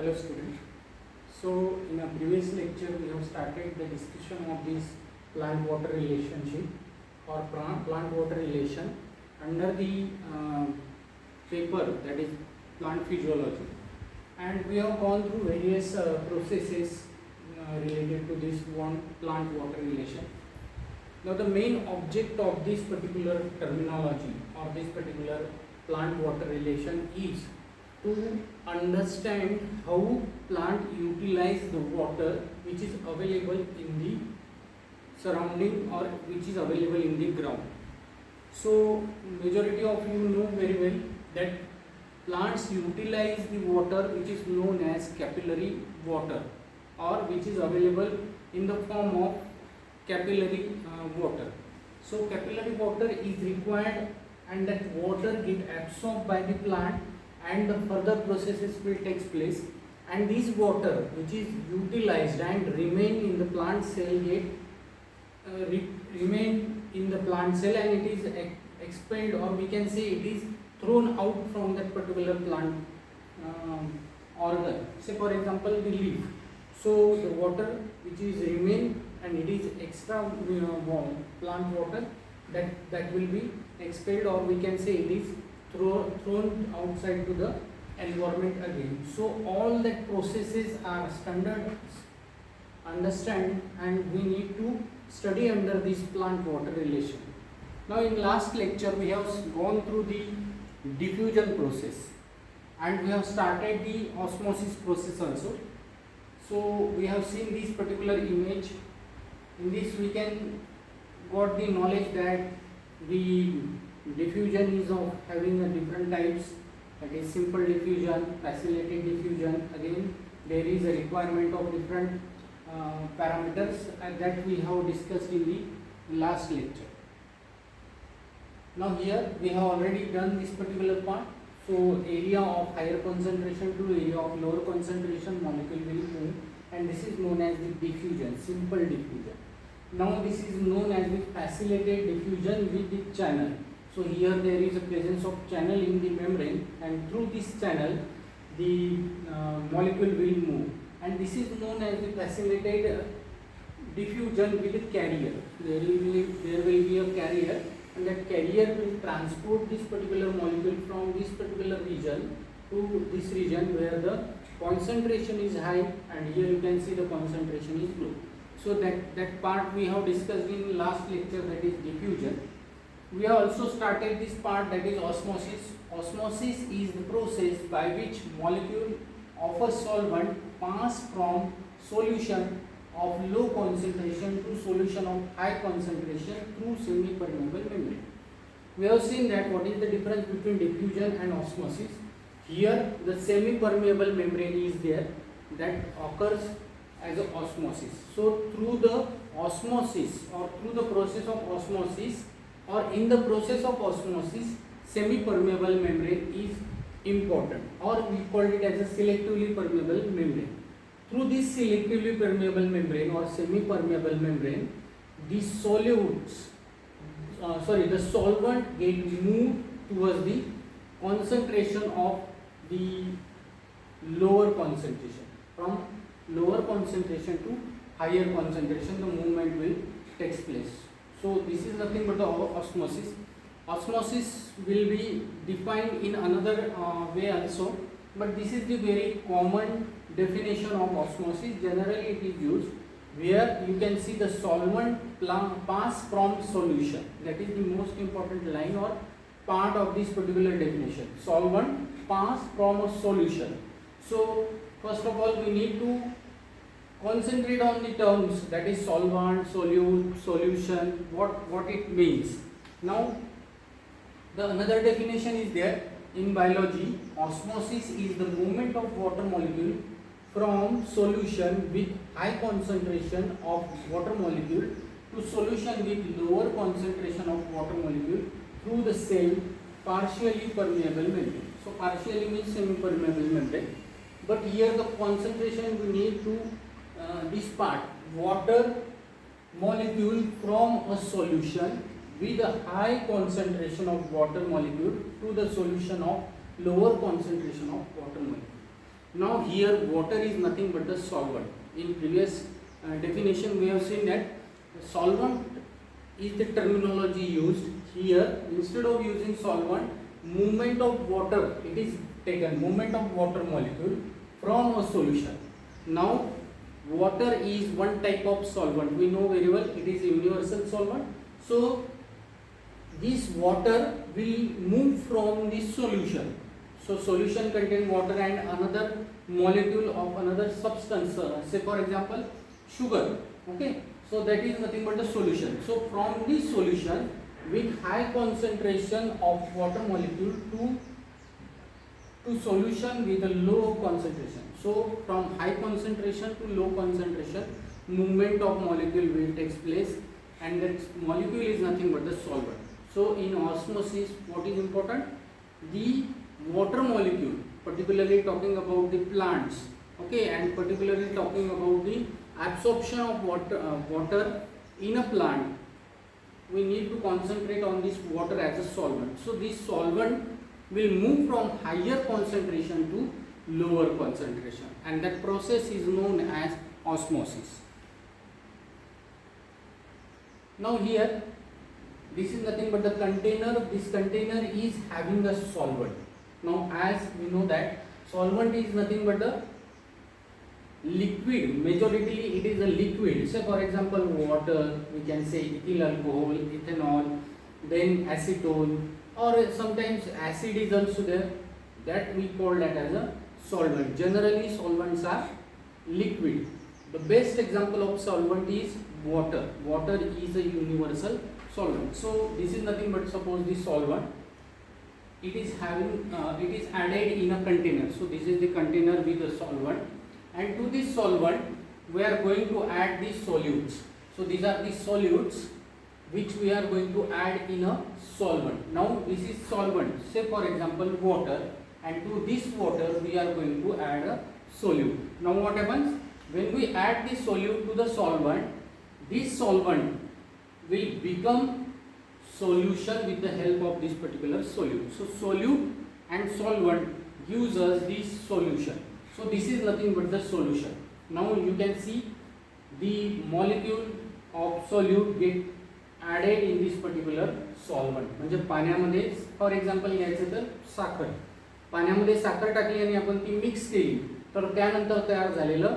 Hello students. So in a previous lecture we have started the discussion of this plant water relationship or plant water relation under the paper, that is plant physiology, and we have gone through various processes related to this one plant water relation. Now the main object of this particular terminology or this particular plant water relation is to understand how plant utilize the water which is available in the surrounding or which is available in the ground. So majority of you know very well that plants utilize the water which is known as capillary water or which is available in the form of capillary water. So capillary water is required and that water get absorbed by the plant and the further processes will take place, and this water which is utilized and remain in the plant cell remain in the plant cell and it is expelled, or we can say it is thrown out from that particular plant organ. Say for example the leaf. So the water which is remain and it is extra plant water that will be expelled, or we can say it is thrown outside to the environment again. So all that processes are standard understand and we need to study under this plant water relation. Now in last lecture we have gone through the diffusion process and we have started the osmosis process also. So we have seen this particular image. In this we can got the knowledge that the diffusion is of having a different types, that is simple diffusion, facilitated diffusion. Again there is a requirement of different parameters that we have discussed in the last lecture. Now here we have already done this particular part. So area of higher concentration to area of lower concentration molecule will move, and this is known as the diffusion, simple diffusion. Now this is known as the facilitated diffusion with the channel. So here there is a presence of channel in the membrane, and through this channel the molecule will move, and this is known as the facilitated diffusion with a carrier. There will be a carrier, and that carrier will transport this particular molecule from this particular region to this region where the concentration is high, and here you can see the concentration is low. So that part we have discussed in last lecture, that is diffusion. We have also started this part, that is osmosis. Osmosis is the process by which molecule of a solvent pass from solution of low concentration to solution of high concentration through semi-permeable membrane. We have seen that what is the difference between diffusion and osmosis. Here the semi-permeable membrane is there, that occurs as a osmosis. So through the osmosis or through the process of osmosis or in the process of osmosis, semi-permeable membrane is important, or we call it as a selectively permeable membrane. Through this selectively permeable membrane or semi-permeable membrane, the the solvent get moved towards the concentration of the lower concentration. From lower concentration to higher concentration, the movement will take place. So this is nothing but the osmosis. Osmosis will be defined in another way also, but this is the very common definition of osmosis. Generally it is used where you can see the solvent pass from solution. That is the most important line or part of this particular definition. Solvent pass from a solution. So first of all we need to concentrate on the terms, that is solvent, solute, solution, what it means. Now the another definition is there in biology. Osmosis is the movement of water molecule from solution with high concentration of water molecule to solution with lower concentration of water molecule through the same partially permeable membrane. So partially means semi-permeable membrane, but here the concentration we need to this part, water molecule from a solution with a high concentration of water molecule to the solution of lower concentration of water molecule. Now here water is nothing but the solvent. In previous definition we have seen that solvent is the terminology used. Here instead of using solvent, movement of water, it is taken, movement of water molecule from a solution. Now water is one type of solvent, we know very well, it is a universal solvent. So this water will move from this solution. So solution contain water and another molecule of another substance, say for example sugar, okay. So that is nothing but the solution. So from this solution with high concentration of water molecule to solution with a low concentration. So from high concentration to low concentration, movement of molecule will takes place, and that molecule is nothing but the solvent. So in osmosis, what is important? The water molecule, particularly talking about the plants, okay, and particularly talking about the absorption of water in a plant, we need to concentrate on this water as a solvent. So this solvent will move from higher concentration to lower concentration, and that process is known as osmosis. Now here, this is nothing but the container. This container is having the solvent. Now as we know that solvent is nothing but the liquid, majority it is a liquid. Say for example water, we can say ethyl alcohol, ethanol, then acetone, or sometimes acid is also there, that we call that as a solvent. Generally solvents are liquid. The best example of solvent is water. Water is a universal solvent. So this is nothing but, suppose this solvent, it is having it is added in a container. So this is the container with the solvent, and to this solvent we are going to add the solutes. So these are the solutes which we are going to add in a solvent. Now this is solvent, say for example water, and to this water we are going to add a solute. Now what happens? When we add the solute to the solvent, this solvent will become solution with the help of this particular solute. So solute and solvent gives us this solution. So this is nothing but the solution. Now you can see the molecule of solute get added in this particular solvent. म्हणजे पाण्यामध्ये for example घ्यायचं तर साखर, पाण्यामध्ये साखर टाकली आणि आपण ती मिक्स केली, तर त्यानंतर तयार झालेलं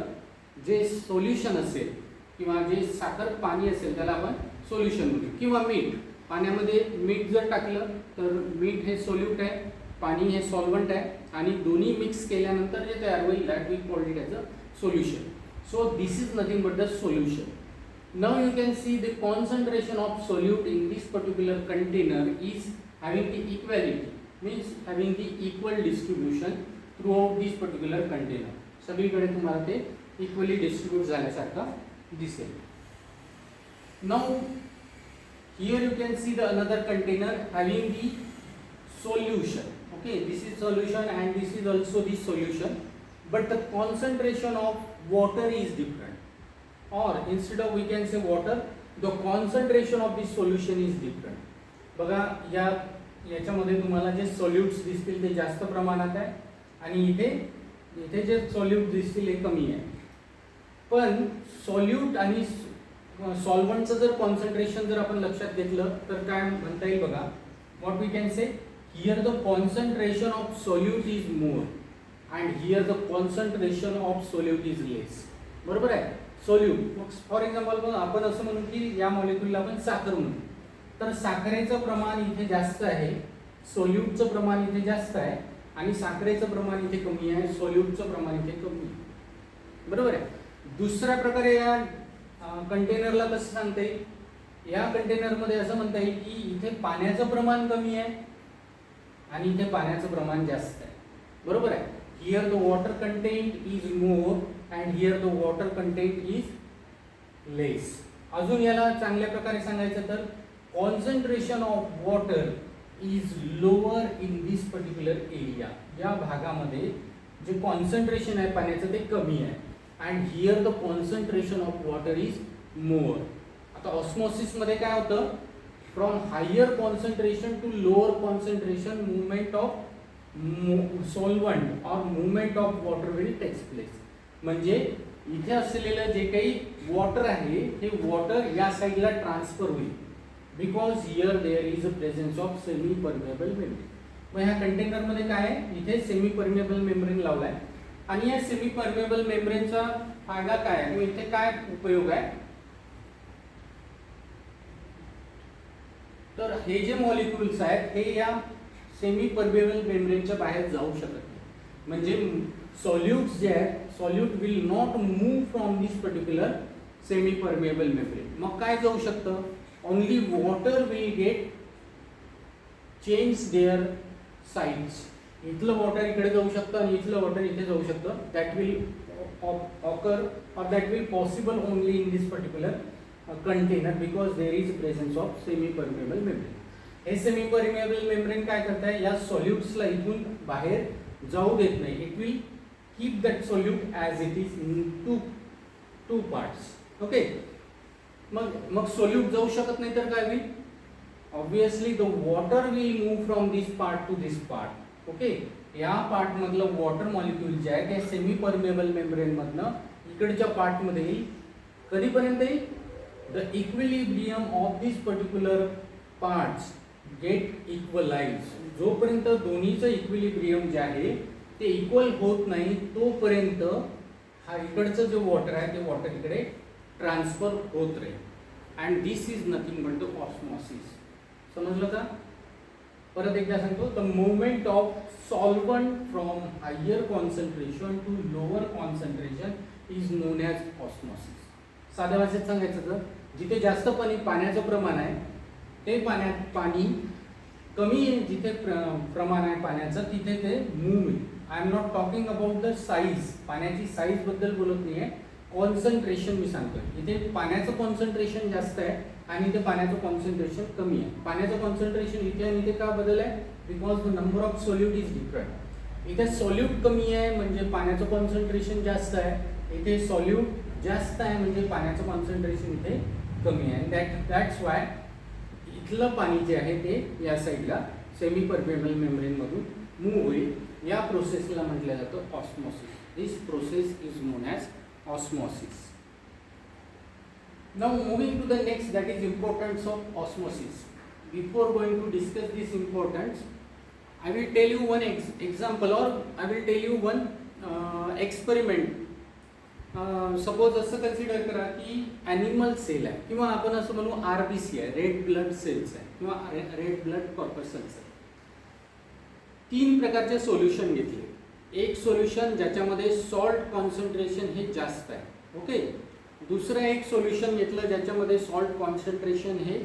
जे सोल्युशन असेल किंवा जे साखर पाणी असेल त्याला आपण सोल्युशन म्हणू. किंवा मीठ, पाण्यामध्ये मीठ जर टाकलं तर मीठ हे सोल्यूट आहे, पाणी हे सॉल्वंट आहे, आणि दोन्ही मिक्स केल्यानंतर जे तयार होईल that we called it as a solution. So this is nothing but the solution. Now you can see the concentration of solute in this particular container is having the equality, means having the equal distribution throughout this particular container. सगळीकडे तुम्हाला ते equally distribute झाल्यासारखं दिसेल. Now here you can see the another container having the solution. Okay, this is solution and this is also the solution, but the concentration of water is different, or instead of we can say water, the concentration of the solution is different. बघा याच्यामध्ये तुम्हाला जे solutes दिसतील ते जास्त प्रमाणात आहे, आणि इथे जे सॉल्यूट दिसतील हे कमी आहे. पण सॉल्यूट आणि सॉल्वंटचं जर कॉन्सन्ट्रेशन जर आपण लक्षात घेतलं तर काय म्हणता येईल बघा, what we can say, here the concentration of solute is more and here the concentration of solute is less. बरोबर आहे. सोल्यूट फॉर एक्झाम्पल आपण असं म्हणू की या मॉलिक्यूलला आपण साखर म्हणू, तर साखरेचं प्रमाण इथे जास्त आहे, सोल्यूटचं प्रमाण इथे जास्त आहे, आणि साखरेचं प्रमाण इथे कमी आहे, सोल्यूटचं प्रमाण इथे कमी आहे. बरोबर आहे. दुसऱ्या प्रकारे या कंटेनरला कसं सांगता येईल, या कंटेनरमध्ये असं म्हणता येईल की इथे पाण्याचं प्रमाण कमी आहे आणि इथे पाण्याचं प्रमाण जास्त आहे. बरोबर आहे. Here the water content is more and here the water content is less. अजून याला चांगल्या प्रकारे सांगायचं तर concentration of water is lower in this particular area. या भागामध्ये जे concentration आहे पाण्याचं ते कमी आहे, and here the concentration of water is more. आता ऑस्मोसिस मध्ये काय होतं, from higher concentration to lower concentration movement of solvent or movement of water will takes place. म्हणजे इथे असलेलं जे काही वॉटर आहे हे वॉटर या साईडला ट्रान्सफर होईल because here there is a presence of semi permeable membrane. मग ह्या कंटेनरमध्ये काय आहे, इथे सेमी परमेबल मेम्ब्रेन लावलाय आणि या सेमी परमेबल मेम्ब्रेनचा फायदा काय आहे किंवा इथे काय उपयोग आहे, तर हे जे मॉलिक्युल्स आहेत हे या सेमी परमेबल मेम्ब्रेनच्या बाहेर जाऊ शकत नाही. म्हणजे सॉल्यूट्स जे आहेत, solute will not move from this particular semi permeable membrane. मग काय जाऊ शकतं, only water will get change their sides. इथलं वॉटर इकडे जाऊ शकतं आणि इथलं वॉटर इथे जाऊ शकतं. That will occur or that will possible only in this particular container because there is presence of semi permeable membrane. हे सेमी परमेबल मेम्ब्रेन काय करत आहे, या सॉल्यूट्सला इथून बाहेर जाऊ देत नाही. It will keep that solute as it is in two parts. Okay, mug solute जाऊ शकत नाही तर काय होईल, obviously the water will move from this part two this part. Okay, या पार्ट मधलं वॉटर मॉलिक्यूल जे आहे ते सेमी परमेबल मेम्ब्रेन मधनं इकडच्या पार्ट मध्ये येईल. कधीपर्यंत येईल, the equilibrium of this particular parts get equalize. जोपर्यंत दोन्हीचं इक्विलिब्रियम जे आहे ते इक्वल होत नाही तोपर्यंत हा इकडचं जे वॉटर आहे ते वॉटर इकडे ट्रान्सफर होत राहील. And this is nothing but the osmosis. समजलं का? परत एकदा सांगतो, the movement of solvent from higher concentration to lower concentration is known as osmosis. साध्या भाषेत सांगायचं तर जिथे जास्त पाण्याचं प्रमाण आहे ते पाणी कमी जिथे प्रमाण आहे पाण्याचं तिथे ते मूव्ह होईल. I am not talking about the size, पाण्याची साईज बद्दल बोलत नाही आहे, कॉन्सन्ट्रेशन मी सांगतोय. इथे पाण्याचं कॉन्सन्ट्रेशन जास्त आहे आणि इथे पाण्याचं कॉन्सन्ट्रेशन कमी आहे. पाण्याचं कॉन्सन्ट्रेशन इथे आणि इथे का बदल आहे, because the number of solute is different. इथे सॉल्यूट कमी आहे म्हणजे पाण्याचं कॉन्सन्ट्रेशन जास्त आहे, इथे सॉल्यूट जास्त आहे म्हणजे पाण्याचं कॉन्सन्ट्रेशन इथे कमी आहे. दॅट्स वाय इथलं पाणी जे आहे ते या साईडला सेमी परमेबल मेम्ब्रेन मधून मूव्ह होईल. या प्रोसेसला म्हटलं जातं osmosis. This process is known as osmosis. Now moving to the next, that is importance of osmosis. Before going to discuss this importance, I will tell you one example or I will tell you one experiment. Suppose असं consider करा की animal cell आहे किंवा आपण असं म्हणू RBC आहे, red blood cells आहे किंवा रेड ब्लड कॉर्पस्कल्स आहे. 3 प्रकारचे सोल्युशन घेतले. एक सोल्युशन ज्याच्यामध्ये सॉल्ट कॉन्सन्ट्रेशन हे जास्त आहे. ओके, दुसरं एक सोल्युशन घेतलं ज्याच्यामध्ये सॉल्ट कॉन्सन्ट्रेशन हे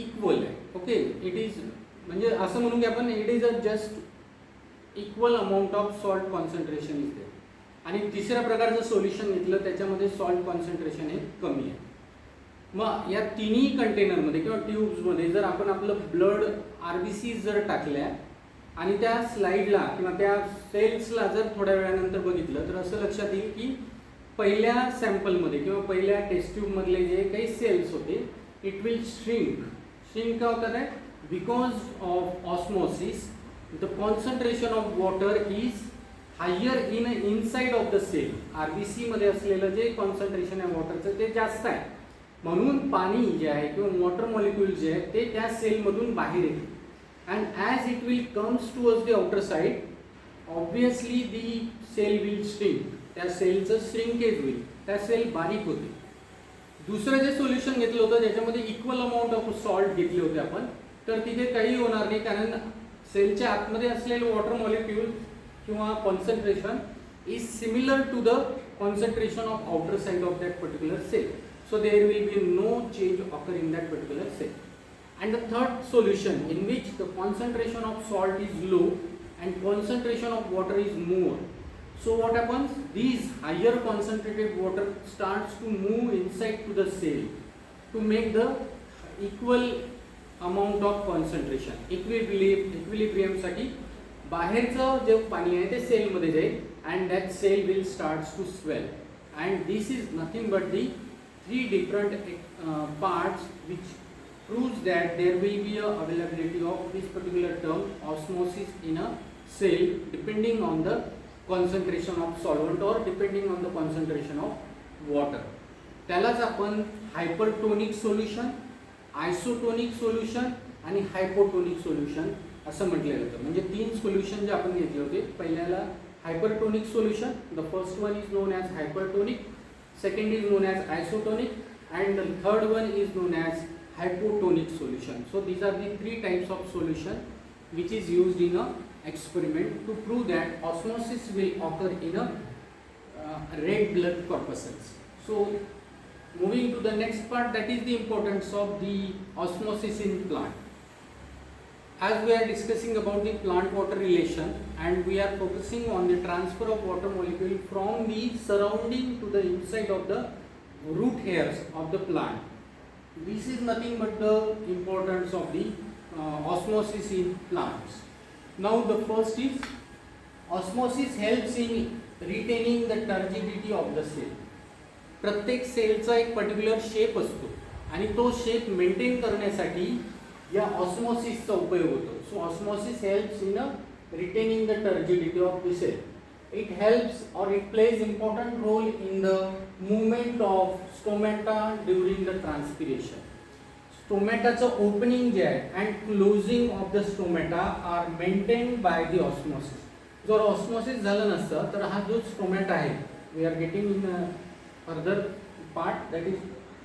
इक्वल आहे. ओके, इट इज म्हणजे असं म्हणू की आपण it is a just equal amount of salt concentration is there. आणि तिसऱ्या प्रकारचं सोल्युशन घेतलं त्याच्यामध्ये सॉल्ट कॉन्सन्ट्रेशन हे कमी आहे. मग या तिन्ही कंटेनरमध्ये किंवा ट्यूब्समध्ये जर आपण आपलं ब्लड RBC जर टाकल्या आणि त्या स्लाइडला किंवा त्या सेल्सला जर थोड्या वेळानंतर बघितलं तर असं लक्षात येईल की पहिल्या सॅम्पलमध्ये किंवा पहिल्या टेस्ट ट्यूबमधले जे काही सेल्स होते इट विल श्रिंक का होतात आहे, because of osmosis the concentration of water is higher inside of the cell. RBC मध्ये असलेलं जे कॉन्सन्ट्रेशन आहे वॉटरचं ते जास्त आहे म्हणून पाणी जे आहे किंवा वॉटर मॉलिक्यूल जे आहे ते त्या सेलमधून बाहेर येते. And as it will comes towards the outer side obviously the cell will shrink. त्या सेलचं श्रिंकेज होईल, त्या सेल बारीक होते. दुसरं जे सोल्युशन घेतलं होतं ज्याच्यामध्ये इक्वल अमाऊंट ऑफ सॉल्ट घेतले होते आपण, तर तिथे काही होणार नाही कारण सेलच्या आतमध्ये असलेले वॉटर मॉलिक्यूल किंवा concentration is similar to the concentration of outer side of that particular cell. So there will be no change occur in that particular cell. And the third solution in which the concentration of salt is low and concentration of water is more. So what happens? These higher concentrated water starts to move inside to the cell to make the equal amount of concentration. Equilibrium साठी बाहेरचं जे पाणी आहे ते सेलमध्ये जाईल and that cell will starts to swell. And this is nothing but the 3 different parts which proves that there will be a availability of this particular term osmosis in a cell depending on the concentration of solvent or depending on the concentration of water. त्यालाच आपण hypertonic solution, isotonic solution आणि hypotonic solution असं म्हटलं जातं. म्हणजे 3 solution जे आपण घेतले होते. पहिल्याला hypertonic solution, the first one is known as hypertonic, second is known as isotonic, and the third one is known as hypotonic solution. So these are the 3 types of solution which is used in a experiment to prove that osmosis will occur in a red blood corpuscles. So moving to the next part, that is the importance of the osmosis in plant. As we are discussing about the plant water relation and we are focusing on the transfer of water molecule from the surrounding to the inside of the root hairs of the plant. This is nothing but the importance of the osmosis in plants. Now the first is osmosis helps in retaining the turgidity of the cell. प्रत्येक सेलचा एक particular shape असतो आणि तो shape maintain करण्यासाठी या ऑस्मोसिसचा उपयोग होतो. So osmosis helps in retaining the turgidity of the cell. It helps or it plays important role in the movement of stomata during the transpiration. Stomataचं opening जे आहे and closing of the stomata are maintained by the osmosis. जर osmosis झालं नसतं तर हा जो stomata आहे, we are getting in a further part, that is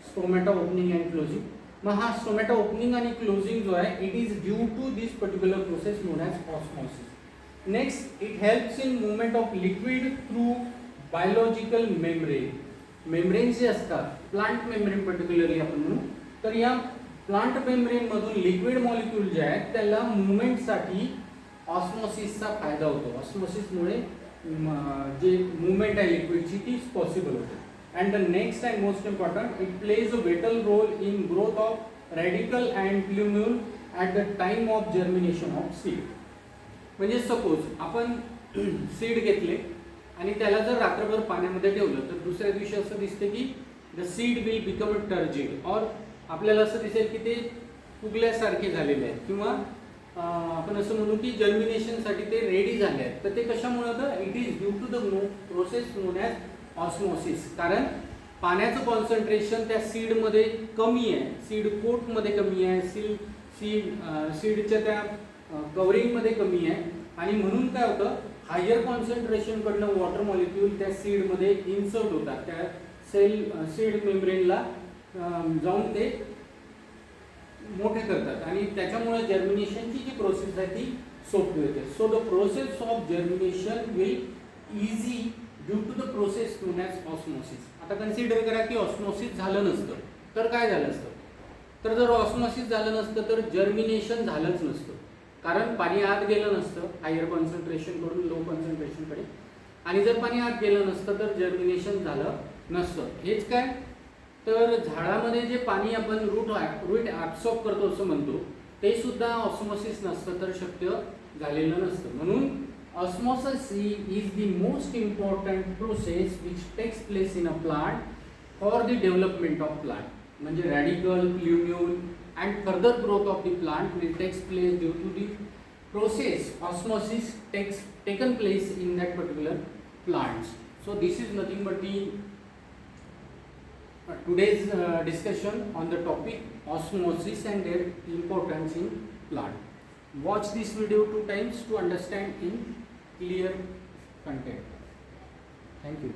stomata opening and closing. मग हा stomata opening आणि closing जो आहे, it is due to this particular process known as osmosis. Next, it helps in movement of liquid through biological membrane. Membranes जे असतात, plant membrane particularly आपण म्हणू, तर या plant membrane मधून लिक्विड मॉलिक्यूल जे आहेत त्याला मुवमेंटसाठी ऑस्मोसिसचा फायदा होतो. ऑस्मोसिसमुळे जे मुवमेंट आहे लिक्विडची ती पॉसिबल होते. And the next and most important, it plays a vital role in growth of radical and plumule at the time of germination of seed. म्हणजे सपोज आपण सीड घेतले आणि त्याला जर रात्रभर पाण्यामध्ये ठेवलं तर दुसऱ्या दिवशी असं दिसते की the seed will become a turgid, और आपल्याला असं दिसेल की ते फुगल्यासारखे झालेले आहेत किंवा आपण असं म्हणू की जर्मिनेशनसाठी ते रेडी झाले आहेत. तर ते कशामुळे होतं? It is due to the process known as osmosis. कारण पाण्याचं कॉन्सन्ट्रेशन त्या सीडमध्ये कमी आहे, सीड कोटमध्ये कमी आहे, सीडच्या त्या कवरिंगमध्ये कमी आहे आणि म्हणून काय होतं, हायर कॉन्सन्ट्रेशनकडनं वॉटर मॉलिक्यूल त्या सीडमध्ये इन्सर्ट होतात, त्या सीड मेम्ब्रेनला जाऊन ते मोठे करतात आणि त्याच्यामुळे जर्मिनेशनची जी प्रोसेस आहे ती सोपी होते. So the process of germination will easy due to the process known as osmosis. आता कन्सिडर करा की ऑस्मोसिस झालं नसतं तर काय झालं असतं? तर जर ऑस्मोसिस झालं नसतं तर जर्मिनेशन झालंच नसतं, कारण पाणी आत गेलं नसतं हायर कॉन्सन्ट्रेशनकडून लो कॉन्सन्ट्रेशनकडे, आणि जर पाणी आत गेलं नसतं तर जर्मिनेशन झालं नसतं. हेच काय, तर झाडामध्ये जे पाणी आपण रूट ॲब्सॉर्ब करतो असं म्हणतो ते सुद्धा ऑस्मोसिस नसतं तर शक्य झालेलं नसतं. म्हणून osmosis is the most important process which takes place in a plant for the development of plant. म्हणजे radical, plumule and further growth of the plant will takes place due to the process osmosis taken place in that particular plants. So this is nothing but the today's discussion on the topic osmosis and their importance in plant. Watch this video 2 times to understand in clear content. Thank you.